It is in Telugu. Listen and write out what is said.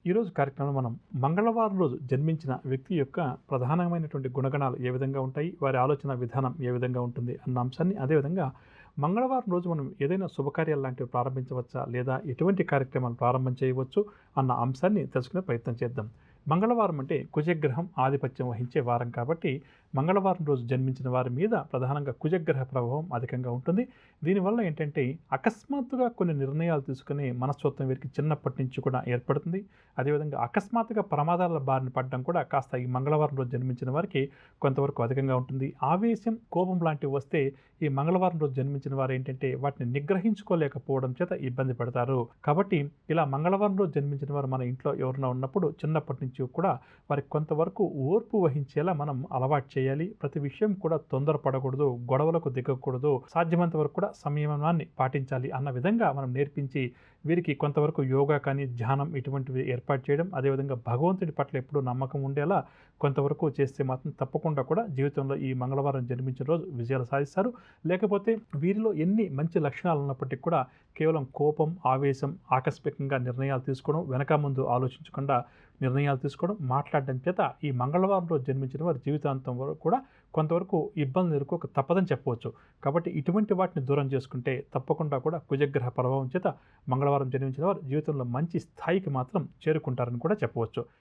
ఈరోజు కార్యక్రమంలో మనం మంగళవారం రోజు జన్మించిన వ్యక్తి యొక్క ప్రధానమైనటువంటి గుణగణాలు ఏ విధంగా ఉంటాయి, వారి ఆలోచన విధానం ఏ విధంగా ఉంటుంది అన్న అంశాన్ని, అదేవిధంగా మంగళవారం రోజు మనం ఏదైనా శుభకార్యాలు లాంటివి ప్రారంభించవచ్చా లేదా ఎటువంటి కార్యక్రమాలు ప్రారంభం చేయవచ్చు అన్న అంశాన్ని తెలుసుకునే ప్రయత్నం చేద్దాం. మంగళవారం అంటే కుజగ్రహం ఆధిపత్యం వహించే వారం కాబట్టి మంగళవారం రోజు జన్మించిన వారి మీద ప్రధానంగా కుజగ్రహ ప్రభావం అధికంగా ఉంటుంది. దీనివల్ల ఏంటంటే అకస్మాత్తుగా కొన్ని నిర్ణయాలు తీసుకునే మనస్తత్వం వీరికి చిన్నప్పటి నుంచి కూడా ఏర్పడుతుంది. అదేవిధంగా అకస్మాత్తుగా ప్రమాదాల బారిన పడడం కూడా కాస్త ఈ మంగళవారం రోజు జన్మించిన వారికి కొంతవరకు అధికంగా ఉంటుంది. ఆవేశం, కోపం లాంటివి వస్తే ఈ మంగళవారం రోజు జన్మించిన వారు ఏంటంటే వాటిని నిగ్రహించుకోలేకపోవడం చేత ఇబ్బంది పడతారు. కాబట్టి ఇలా మంగళవారం రోజు జన్మించిన వారు మన ఇంట్లో ఎవరైనా ఉన్నప్పుడు చిన్నప్పటి నుంచి కూడా వారికి కొంతవరకు ఓర్పు వహించేలా మనం అలవాటు చేయాలి. ప్రతి విషయం కూడా తొందరపడకూడదు, గొడవలకు దిగకూడదు, సాధ్యమైనంత వరకు కూడా సంయమనాన్ని పాటించాలి అన్న విధంగా మనం నేర్పించి వీరికి కొంతవరకు యోగా కానీ, ధ్యానం ఇటువంటివి ఏర్పాటు చేయడం, అదేవిధంగా భగవంతుడి పట్ల ఎప్పుడూ నమ్మకం ఉండేలా కొంతవరకు చేస్తే మాత్రం తప్పకుండా కూడా జీవితంలో ఈ మంగళవారం జన్మించిన రోజు విజయాలు సాధిస్తారు. లేకపోతే వీరిలో ఎన్ని మంచి లక్షణాలు ఉన్నప్పటికీ కూడా కేవలం కోపం, ఆవేశం, ఆకస్మికంగా నిర్ణయాలు తీసుకోవడం, వెనక ముందు ఆలోచించకుండా నిర్ణయాలు తీసుకోవడం, మాట్లాడడం చేత ఈ మంగళవారం రోజు జన్మించిన వారి జీవితాంతం వరకు కూడా కొంతవరకు ఇబ్బందులు ఎదుర్కోక తప్పదని చెప్పవచ్చు. కాబట్టి ఇటువంటి వాటిని దూరం చేసుకుంటే తప్పకుండా కూడా కుజగ్రహ ప్రభావం చేత మంగళవారం జన్మించిన వారు జీవితంలో మంచి స్థాయికి మాత్రం చేరుకుంటారని కూడా చెప్పవచ్చు.